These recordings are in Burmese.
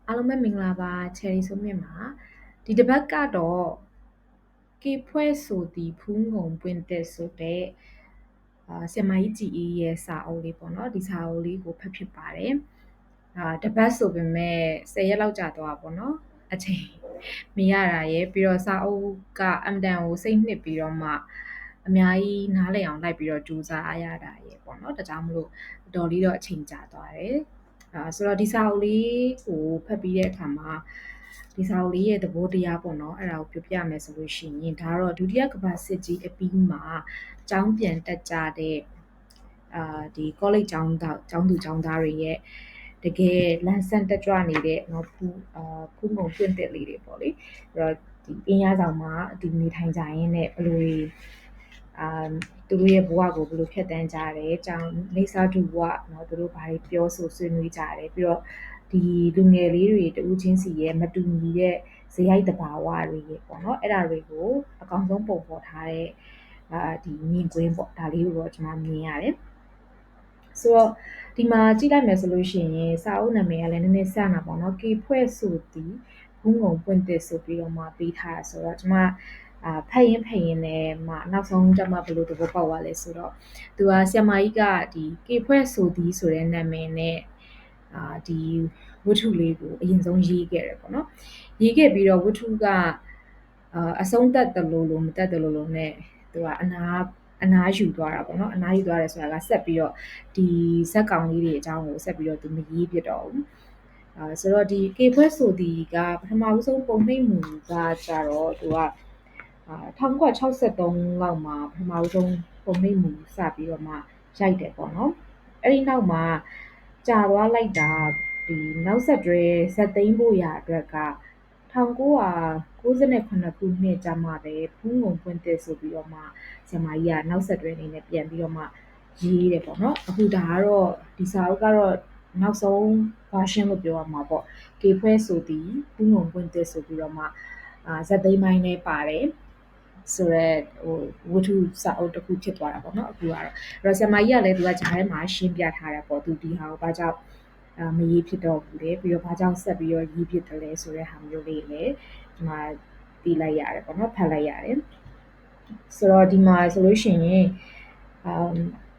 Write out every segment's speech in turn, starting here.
အားလုံးပဲမင်္ဂလာပါ Cherry ဆိုမြင့်ပါဒီတစ်ပတ်ကတော့ကေဖွဲ့ဆိုသည်ဖူးငုံပွင့်တဲ့ဆိုတဲ့ဆရာမကြီးကြည်အေးရဲ့စာအုပ်လေးပေါ့နော်ဒီစာအုပ်လေးကိုဖတ်ဖြစ်ပါတယ်တစ်ပတ်ဆိုပေမဲ့10ရက်လောက်ကြာသွားပါပေါ့နော်အချိန်မရတာရဲ့ပြီးတော့စာအုပ်ကအမ်တန်ကိုစိတ်နှစ်ပြီးတော့မှအများကြီးနားလည်အောင်လိုက်ပြီးတော့ကြိုးစားရတာရဲ့ပေါ့နော်ဒါကြောင့်မလို့တော်လေးတော့အချိန်ကြာသွားတယ်ဆိုတော့ဒီစာအုပ်လေးကိုဖတ်ပြီးတဲ့အခါမှာဒီစာအုပ်လေးရဲ့သဘောတရားပေါ့နော်အဲ့ဒါကိုပြောပြမယ်ဆိုလို့ရှိရင်ဒါတော့ဒုတိယကမ္ဘာစစ်ကြီးအပြီးမှာကျောင်းပြန်တက်ကြတဲ့ဒီ college ကျောင်းသူကျောင်းသားတွေရဲ့တကယ်လမ်းဆန်းတက်ကြွနေတဲ့နော်ဖူးငုံပွင့်တက်လေးတွေပေါ့လေအဲ့တော့ဒီအင်းရဆောင်မှာဒီနေထိုင်ကြရင်းနဲ့ဘယ်လိုသူတို့ရဲ့ဘဝကိုဘယ်လိုဖြတ်တန်းကြတယ်။ကြောင်နေစာတူဘဝเนาะသူတို့ဘာတွေပြောဆိုဆွေးနွေးကြတယ်ပြီးတော့ဒီလူငယ်လေးတွေတူးချင်းစီရဲ့မတူညီတဲ့ဇယိုက်တဘာဝတွေရဲ့ပေါ့เนาะအဲ့ဒါတွေကိုအကောင်ဆုံးပုံဖော်ထားတဲ့ဒီမြင်ကွင်းပေါ့ဒါလေးကိုတော့ကျွန်မမြင်ရတယ်။ဆိုတော့ဒီမှာကြည့်လိုက်မယ်ဆိုလို့ရှိရင်စာအုပ်နာမည်ကလည်းနည်းနည်းစတာပေါ့เนาะကေဖွဲ့ဆိုသည်ဘုံငုံပွင့်တက်ဆိုပြီးတော့မှပေးထားတာဆိုတော့ကျွန်မဖတ်ရင်နဲ့မှနောက်ဆုံးကျမဘယ်လိုသဘောပေါက်သွားလဲဆိုတော့သူကဆရာမကြီးကဒီကေဖွဲ့ဆိုသည်ဆိုတဲ့နာမည်နဲ့ဒီဝတ္ထုလေးကိုအရင်ဆုံးရေးခဲ့တယ်ပေါ့နော်ရေးခဲ့ပြီးတော့ဝတ္ထုကအဆုံးသက်တယ်လို့မသက်တယ်လို့နဲ့သူကအနားယူသွားတာပေါ့နော်အနားယူသွားတယ်ဆိုတာကဆက်ပြီးတော့ဒီဇက်ကောင်လေးတွေအကြောင်းကိုဆက်ပြီးတော့သူမရေးပြတော့ဘူးဆိုတော့ဒီကေဖွဲ့ဆိုသည်ကပထမဦးဆုံးပုံနှိပ်မှုကကြတော့သူက1963လောက်မှာပထမဆုံးပုံနှိပ်မှုစပြီးတော့မှရိုက်တယ်ပေါ့နော်အဲ့ဒီနောက်မှာကြာသွားလိုက်တာဒီနောက်ဆက်တွဲဇက်သိမ်းဖို့ရာအတွက်က1998ခုနှစ်ကြာမှပဲဖူးငုံပွင့်တက်ဆိုပြီးတော့မှဆရာမကြီးကနောက်ဆက်တွဲအနေနဲ့ပြန်ပြီးတော့မှရေးတယ်ပေါ့နော်အခုဒါကတော့ဒီစာအုပ်ကတော့နောက်ဆုံး version လို့ပြောရမှာပေါ့ကေဖွဲ့ဆိုသည်ဖူးငုံပွင့်တက်ဆိုပြီးတော့မှဇက်သိမ်းပိုင်းနဲ့ပါတယ်ဆိုတော့ဝတ္ထုစာအုပ်တစ်ခုဖြစ်သွားတာပေါ့နော်အခုကတော့အဲ့တော့ဆရာမကြီးကလည်းသူကဂျားထဲမှာရှင်းပြထားတယ်ပေါ့သူဒီဟာကိုဘာကြောင့်မရေးဖြစ်တော့ဘူးလေပြီးတော့ဘာကြောင့်ဆက်ပြီးတော့ရေးဖြစ်တယ်လဲဆိုတဲ့ဟာမျိုးလေးလည်းဒီမှာသိလိုက်ရတယ်ပေါ့နော်ဖတ်လိုက်ရတယ်ဆိုတော့ဒီမှာဆိုလို့ရှိရင်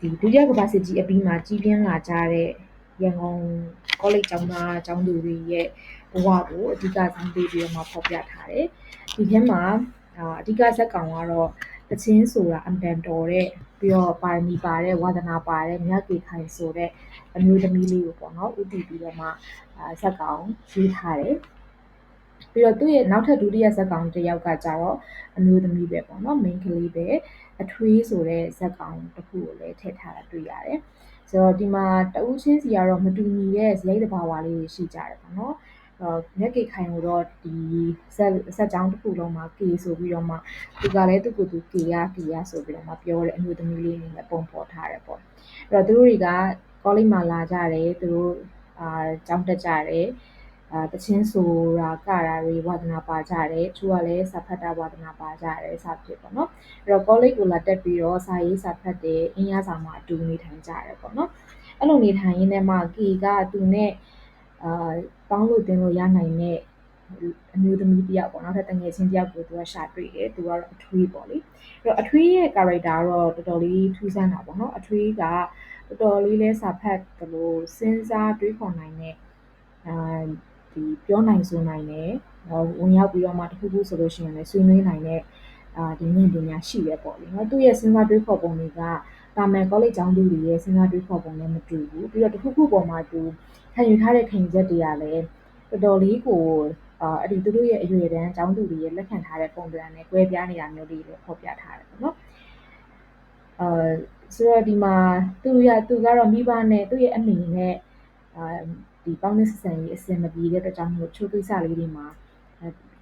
ဒီဒုတိယကမ္ဘာစစ်ကြီးအပြီးမှာကြီးပြင်းလာကြတဲ့ရန်ကုန် college ကျောင်းသားကျောင်းသူတွေရဲ့ဘဝကိုအဓိကဆောင်ပေးပြီးတော့မှဖော်ပြထားတယ်ဒီထဲမှာအဓိကဇက်ကောင်ကတော့တချင်းဆိုတာအမ်တန်တော်တဲ့ပြီးတော့ပါရမီပါတဲ့ဝါသနာပါတဲ့မြတ်ကေခိုင်ဆိုတဲ့အမျိုးသမီးလေးကိုပေါ့နော်ဥတည်ပြီးတော့မှဇက်ကောင်ရေးထားတယ်ပြီးတော့သူ့ရဲ့နောက်ထပ်ဒုတိယဇက်ကောင်တစ်ယောက်ကကြတော့အမျိုးသမီးပဲပေါ့နော် main ကလေးပဲအထွေးဆိုတဲ့ဇက်ကောင်တစ်ခုကိုလည်းထည့်ထားတာတွေ့ရတယ်ဆိုတော့ဒီမှာတဦးချင်းစီကတော့မတူညီတဲ့ဇယိုက်တဘာဝလေးတွေရှိကြတယ်ပေါ့နော်မြက်ကေခိုင်ကိုတော့ဒီဇက်ကြောင်းတစ်ခုလုံးမှာ K ဆိုပြီးတော့မှသူကလည်းသူ့ကိုယ်သူ K ရဆိုပြီးတော့မှပြောတဲ့အမျိုးသမီးလေးအနေနဲ့ပုံဖော်ထားတယ်ပေါ့အဲ့တော့သူတို့တွေက college မှာလာကြတယ်သူတို့ကျောင်းတက်ကြတယ်တချင်းဆိုတာကတာတွေဝါသနာပါကြတယ်သူကလည်းစာဖတ်တာဝါသနာပါကြတယ်စဖြစ်ပေါ့နော်အဲ့တော့ college ကိုလာတက်ပြီးတော့စာရေးစာဖတ်တယ်အင်းရဆောင်မှာအတူနေထိုင်ကြတယ်ပေါ့နော်အဲ့လိုနေထိုင်ရင်းနဲ့မှ K ကသူနဲ့ပေါင်းလို့တင်လို့ရနိုင်တဲ့အမျိုးသမီးတယောက်ပေါ့နော်တငယ်ချင်းတယောက်ကိုသူကရှာတွေ့တယ်သူကတော့အထွေးပေါ့လေအဲ့တော့အထွေးရဲ့ character ကတော့တော်တော်လေးထူးဆန်းတာပေါ့နော်အထွေးကတော်တော်လေးလဲစာဖတ်သလိုစဉ်းစားတွေးခေါ်နိုင်တဲ့ဒီပြောနိုင်ဆိုနိုင်တယ်ဝင်ရောက်ပြီးတော့မှတခုခုဆိုလို့ရှိရင်လည်းဆွေးနွေးနိုင်တဲ့ဒီဉာဏ်ပညာရှိရပေါ့လေနော်သူ့ရဲ့စဉ်းစားတွေးခေါ်ပုံတွေကတာမန် college ကျောင်းသူတွေရဲ့စဉ်းစားတွေးခေါ်ပုံနဲ့မတူဘူးပြီးတော့တခုခုပေါ်မှာသူခံယူထားတဲ့ခံယူချက်တွေကလည်းတော်တော်လေးကိုအဲ့ဒီသူတို့ရဲ့အရွယ်တန်းကျောင်းသူတွေရဲ့လက်ခံထားတဲ့ပုံစံနဲ့ကွဲပြားနေတာမျိုးလေးတွေဖော်ပြထားတယ်ပေါ့နော်ဆိုတော့ဒီမှာသူကတော့မိဘနဲ့သူ့ရဲ့အမေနဲ့ဒီပေါင်းသင်းဆက်ဆံရေးအဆင်မပြေတဲ့အတွက်ကြောင့်မို့ချိုးကိစ္စလေးတွေမှာ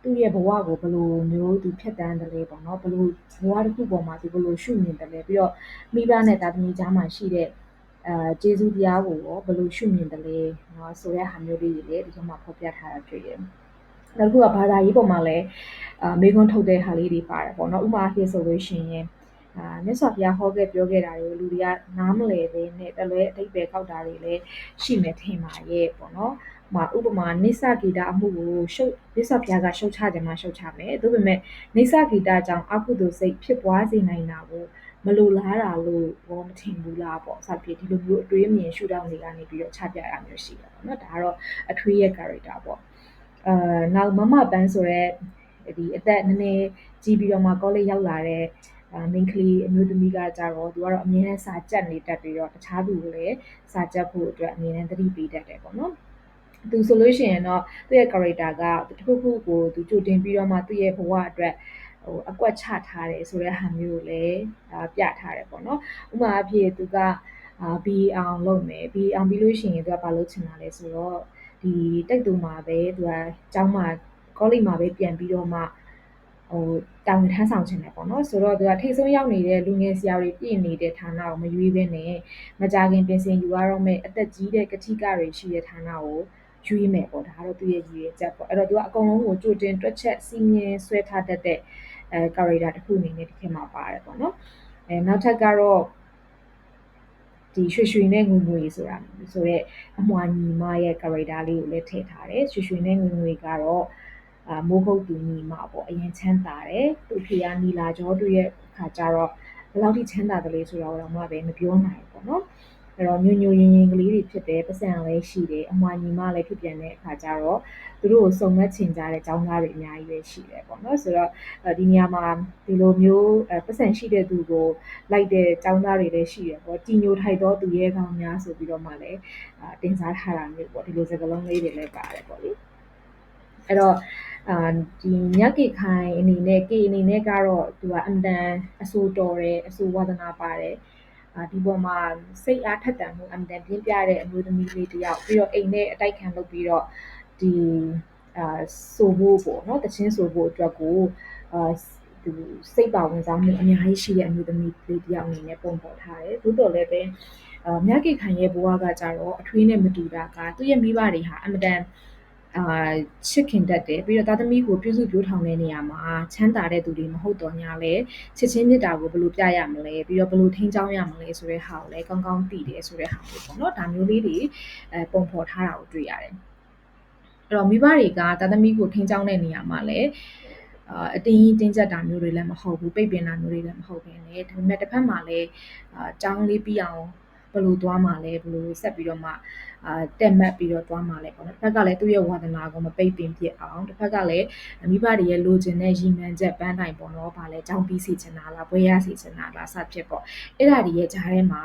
သူ့ရဲ့ဘဝကိုဘယ်လိုမျိုးသူဖြတ်တန်းတယ်လဲပေါ့နော်ဘယ်လိုဘဝတစ်ခုပေါ်မှာသူဘယ်လိုရှုမြင်တယ်လဲပြီးတော့မိဘနဲ့တာသမီကြားမှာရှိတဲ့ကျေးဇူးတရားကိုရောဘယ်လိုရှုမြင်တယ်လဲเนาะဆိုတဲ့ဟာမျိုးလေးတွေလည်းဒီထဲမှာဖော်ပြထားတာတွေ့တယ်နောက်တစ်ခုကဘာသာရေးပေါ်မှာလည်းမေခွန်းထုတ်တဲ့ဟာလေးတွေပါတယ်ပေါ့နော်ဥပမာအဖြစ်ဆိုလို့ရှိရင် မြတ်စွာဘုရားဟောခဲ့ပြောခဲ့တာတွေကိုလူတွေကနားမလည်ဘဲနဲ့တလွဲအဓိပ္ပာယ်ကောက်တာတွေလည်းရှိမယ်ထင်ပါရဲ့ပေါ့နော်။ဥပမာနိစ္စဂီတအမှုကိုမြတ်စွာဘုရားကရှုတ်ချခြင်းမှရှုတ်ချမယ်။သို့ပေမဲ့နိစ္စဂီတကြောင့်အကုသိုလ်စိတ်ဖြစ်ပွားစေနိုင်တာကိုမလိုလားတာလို့ဘောမထင်ဘူးလားပေါ့။စသဖြင့်ဒီလိုမျိုးအတွေးအမြင်ရှုထောင့်တွေကနေပြီးတော့ချပြတာမျိုးရှိတယ်ပေါ့နော်။ဒါကတော့အထွေးရဲ့ character ပေါ့။နောက်မမပန်းဆိုတဲ့ဒီအသက်နည်းနည်းကြီးပြီးတော့မှကောလိပ်ရောက်လာတဲ့ မိန်းကလေးအမျိုးသမီးကကြတော့သူကတော့အမြဲတမ်းစာကြက်နေတတ်ပြီးတော့တခြားသူကိုလည်းစာကြက်ဖို့အတွက်အမြဲတမ်းသတိပေးတတ်တယ်ပေါ့နော်သူဆိုလို့ရှိရင်တော့သူ့ရဲ့ character ကတစ်ခုခုကိုသူကြိုတင်ပြီးတော့မှသူ့ရဲ့ဘဝအတွက်အကွက်ချထားတယ်ဆိုတဲ့ဟာမျိုးကိုလည်းပြထားတယ်ပေါ့နော်ဥပမာအဖြစ်သူကBEလုပ်မယ်BEပြီးလို့ရှိရင်သူကဘာလုပ်ချင်တာလဲဆိုတော့ဒီတိတ်တူမှာပဲသူကကျောင်းမှာကောလိပ်မှာပဲပြန်ပြီးတော့မှတာဝန်ထမ်းဆောင်ချင်တယ်ပေါ့နော်ဆိုတော့သူကထိတ်ဆုံးရောက်နေတဲ့လူငယ်ဆရာတွေပြည့်နေတဲ့ဌာနကိုမရွေးဘဲနဲ့မကြခင်ပြင်ဆင်ယူရတော့မဲ့အသက်ကြီးတဲ့ကတိကတွေရှိတဲ့ဌာနကိုရွေးမယ်ပေါ့ဒါကတော့သူရဲ့ရည်ရွယ်ချက်ပေါ့အဲ့တော့သူကအကုန်လုံးကိုကြိုတင်တွက်ချက်စီးမြင်ဆွဲထားတတ်တဲ့character တစ်ခုအနေနဲ့ဒီခေတ်မှာပါတယ်ပေါ့နော်နောက်ထပ်ကတော့ဒီရွှေရွှေနဲ့ငွေငွေဆိုတာဆိုတော့အမွှာညီမရဲ့ character လေးကိုလည်းထည့်ထားတယ်ရွှေရွှေနဲ့ငွေငွေကတော့မိုးကုတ်သူညီမပေါ့အရင်ချမ်းသာတယ်သူဖေကနီလာကျော်တွေ့ရဲ့အခါကျတော့ဘယ်လောက်ထိချမ်းသာတယ်လဲဆိုတာတော့မှပဲမပြောနိုင်ဘူးပေါ့နော်အဲ့တော့ညိုညိုရင်ရင်ကလေးတွေဖြစ်တယ်ပတ်စံလည်းရှိတယ်အမွှာညီမလည်းဖြစ်ပြန်တဲ့အခါကျတော့သူတို့ကိုစုံမက်ချင်ကြတဲ့ចောင်းသားတွေအများကြီးပဲရှိတယ်ပေါ့နော်ဆိုတော့ဒီနေရာမှာဒီလိုမျိုးပတ်စံရှိတဲ့သူကိုလိုက်တဲ့ចောင်းသားတွေလည်းရှိတယ်ပေါ့တီညိုထိုက်တော့သူရဲကောင်းများဆိုပြီးတော့မှလည်းတင်စားထားတာမျိုးပေါ့ဒီလိုစကားလုံးလေးတွေလည်းပါတယ်ပေါ့လေအဲ့တော့ဒီမြတ်ကေခိုင်အနေနဲ့အနေနဲ့ကတော့သူကအင်တန်အဆိုတော်တယ်အဆိုဝါသနာပါတယ်ဒီပေါ်မှာစိတ်အားထက်သန်မှုအင်တန်ပြင်းပြတဲ့အမျိုးသမီးလေးတယောက်ပြီးတော့အိမ်နဲ့အတိုက်ခံလုပ်ပြီးတော့ဒီဆိုဖို့ပေါ့နော်တချင်းဆိုဖို့အတွက်ကိုသူစိတ်ပါဝင်စားမှုအများကြီးရှိတဲ့အမျိုးသမီးလေးတယောက်အနေနဲ့ပုံဖော်ထားတယ်သို့တော်လည်းပဲမြတ်ကေခိုင်ရဲ့ဘဝကကြတော့အထွေးနဲ့မတူတာကသူ့ရဲ့မိဘတွေဟာအင်တန်ချစ်ခင်တတ်တယ်ပြီးတော့သားသမီးကိုပြုစုပြောထောင်တဲ့နေရာမှာချမ်းသာတဲ့သူတွေမဟုတ်တော့ညာလဲချစ်ချင်းမြတ်တာကိုဘယ်လိုပြရမလဲပြီးတော့ဘယ်လိုထိန်းချောင်းရမလဲဆိုတဲ့ဟာကိုလည်းကောင်းကောင်းသိတယ်ဆိုတဲ့ဟာမျိုးပေါ့နော်ဒါမျိုးလေးတွေပုံဖော်ထားတာကိုတွေ့ရတယ်အဲ့တော့မိဘတွေကသားသမီးကိုထိန်းချောင်းတဲ့နေရာမှာလည်းအတင်းကျပ်တာမျိုးတွေလည်းမဟုတ်ဘူးပိတ်ပင်တာမျိုးတွေလည်းမဟုတ်ဘဲနဲ့ဒါပေမဲ့တစ်ဖက်မှာလည်းចောင်းလေးပြီးအောင်ဘယ်လိုသွားမှာလဲဘယ်လိုဆက်ပြီးတော့မှတက်မှတ်ပြီးတော့သွားမှာလဲပေါ့နော်တစ်ဖက်ကလည်းသူ့ရဲ့ဝါသနာကိုမပိတ်ပင်ဖြစ်အောင်တစ်ဖက်ကလည်းမိဘတွေရဲ့လိုချင်တဲ့ရည်မှန်းချက်ပန်းတိုင်ပေါ့နော်ဗာလဲចောင်းပြီးစီချင်တာလားဘွဲရစီချင်တာလားစဖြစ်ပေါ့အဲ့ဒါတွေရဲ့ကြားထဲမှာ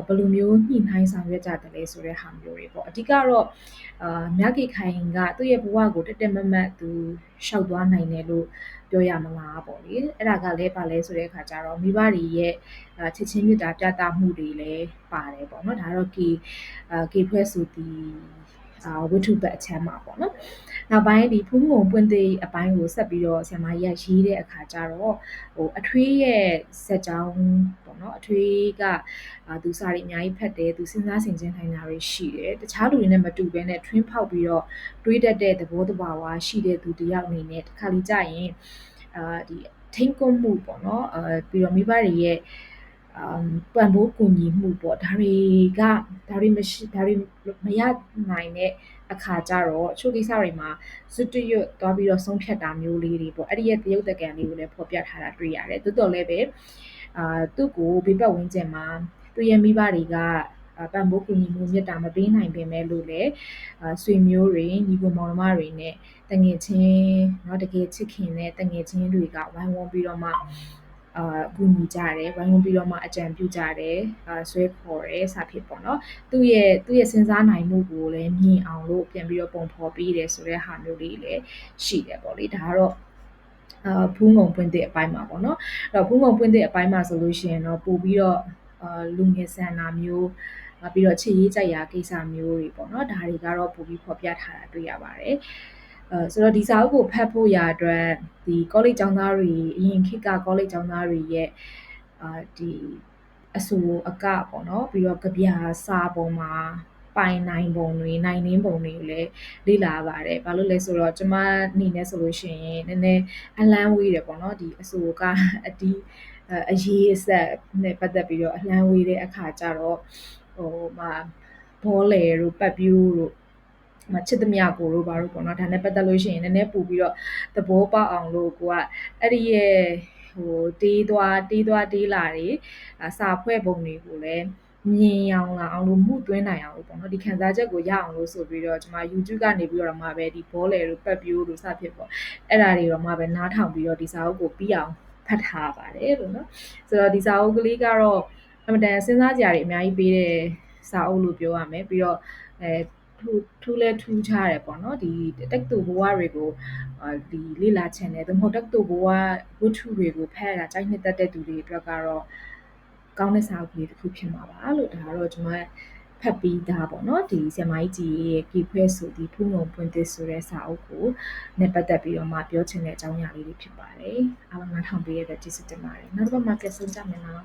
ဘယ်လိုမျိုးညှိနှိုင်းဆောင်ရွက်ကြတယ်လဲဆိုတဲ့ဟာမျိုးတွေပေါ့အဓိကတော့မြတ်ကေခိုင်ကသူ့ရဲ့ဘဝကိုတက်မတ်သူရှောက်သွားနိုင်တယ်လို့ပြောရမလားပေါ့လေအဲ့ဒါကလည်းပါလဲဆိုတဲ့အခါကျတော့မိဘတွေရဲ့ချစ်ချင်းမြတ်တာပြသမှုတွေလည်းပါတယ်ပေါ့နော်ဒါတော့ကေဖွဲ့ဆိုဒီဝိထုပတ်အချမ်းမှာပေါ့နော်နောက်ပိုင်းဒီဖူးငုံပွင့်သေးအပိုင်းကိုဆက်ပြီးတော့ဆရာမကြီးကရေးတဲ့အခါကျတော့အထွေးရဲ့စက်ကြောင်းပေါ့နော်အထွေးကသူစာတွေအများကြီးဖတ်တယ်သူစဉ်းစားဆင်ခြင်နိုင်တာတွေရှိတယ်တခြားလူတွေနဲ့မတူဘဲနဲ့ထွင်းဖောက်ပြီးတော့တွေးတတ်တဲ့သဘောတဘာဝရှိတဲ့သူတယောက်အနေနဲ့တစ်ခါလေကြာရင်ဒီထိန်းကွပ်မှုပေါ့နော်ပြီးတော့မိဘတွေရဲ့ပံ့ပိုးကူညီမှုပေါ့ဒါတွေမရနိုင်တဲ့အခါကျတော့အချို့ကိစ္စတွေမှာဇွတ်တရွတ်သွားပြီးတော့ဆုံးဖြတ်တာမျိုးလေးတွေပေါ့အဲ့ဒီရဲ့တရုတ်တကံလေးကိုလည်းဖော်ပြထားတာတွေ့ရတယ်တိုးတော်လည်းပဲသူ့ကိုဘေးပတ်ဝန်းကျင်မှာသူ့ရဲ့မိဘတွေကပံ့ပိုးကူညီမှုမြတ်တာမပေးနိုင်ပေမဲ့လို့လည်းဆွေမျိုးတွေညီကိုမောင်နှမတွေနဲ့တငယ်ချင်းเนาะတကယ်ချစ်ခင်တဲ့တငယ်ချင်းတွေကဝိုင်းဝန်းပြီးတော့မှကူညီကြတယ်ဝိုင်းဝန်းပြီးတော့မှအကြံပြုကြတယ်ဆွဲခေါ်တယ်စဖြစ်ပေါ့နော်သူ့ရဲ့စဉ်းစားနိုင်မှုကိုလည်းမြင်အောင်လို့ပြန်ပြီးတော့ပုံဖော်ပေးတယ်ဆိုတဲ့ဟာမျိုးလေးလည်းရှိတယ်ပေါ့လေဒါကတော့ဖူးငုံပွင့်တဲ့အပိုင်းမှာပေါ့နော်အဲ့တော့ဖူးငုံပွင့်တဲ့အပိုင်းမှာဆိုလို့ရှိရင်တော့ပို့ပြီးတော့လူငယ်ဆန္ဒမျိုးပြီးတော့ချစ်ရေးကြိုက်ရာကိစ္စမျိုးတွေပေါ့နော်ဒါတွေကတော့ပို့ပြီးဖော်ပြထားတာတွေ့ရပါတယ်ဆိုတော့ဒီစာအုပ်ကိုဖတ်ဖို့ရာအတွက်ဒီ college ကျောင်းသားတွေအရင်ခေတ်က college ကျောင်းသားတွေရဲ့ဒီအဆိုအကပေါ့နော်ပြီးတော့ကြပြစာပုံမှာပိုင်နိုင်ပုံတွေနိုင်နှင်းပုံတွေကိုလည်းလေ့လာပါတယ်ဘာလို့လဲဆိုတော့ကျမအနေနဲ့ဆိုလို့ရှိရင်နည်းနည်းအလန်းဝေးတယ်ပေါ့နော်ဒီအဆိုကအတီး အရေးအဆက်နဲ့ပတ်သက်ပြီးတော့အလှမ်းဝေးတဲ့အခါကျတော့ဘောလယ်တို့ပတ်ပြိုးတို့ချစ်သမျှကိုတို့ဘာလို့ပေါ့နော်ဒါနဲ့ပတ်သက်လို့ရှိရင်နည်းနည်းပို့ပြီးတော့သဘောပေါက်အောင်လို့ကိုကအဲ့ဒီရဲ့တေးသွားတေးလာတွေစာဖွဲ့ပုံတွေကိုလည်းမြင်အောင်လာအောင်လို့မှုသွင်းနိုင်အောင်လို့ပေါ့နော်ဒီခံစားချက်ကိုရအောင်လို့ဆိုပြီးတော့ကျွန်မ YouTube ကနေပြီးတော့မှပဲဒီဘောလယ်တို့ပတ်ပြိုးတို့စဖြစ်ပေါ့အဲ့ဒါတွေတော့မှပဲနားထောင်ပြီးတော့ဒီစာအုပ်ကိုပြီးအောင်ဖတ်ထားပါတယ်လို့နော်ဆိုတော့ဒီစာအုပ်ကလေးကတော့အမှန်တန်စဉ်းစားကြရည်အများကြီးပေးတဲ့စာအုပ်လို့ပြောရမယ်ပြီးတော့ထူးလဲထူးခြားတယ်ပေါ့နော်ဒီတက်တူဘဝတွေကိုဒီလေ့လာချင်တယ်သို့မဟုတ်တက်တူဘဝဝတ္ထုတွေကိုဖတ်ရတာကြိုက်နှစ်သက်တဲ့သူတွေအတွက်ကတော့ကောင်းတဲ့စာအုပ်လေးတစ်ခုဖြစ်မှာပါလို့ဒါကတော့ကျွန်မဖတ်ပြီးသားပေါ့နော်ဒီဆရာမကြီးကြီးရဲ့ကြေခွဲဆိုဒီဖူးငုံပွင့်သစ်ဆိုတဲ့စာအုပ်ကိုနဲ့ပတ်သက်ပြီးတော့မှပြောချင်တဲ့အကြောင်းအရာလေးတွေဖြစ်ပါတယ်အားလုံးနားထောင်ပေးရတဲ့ကျေးဇူးတင်ပါတယ်နောက်တစ်ပတ်မှာပြန်ဆုံကြမယ်နော်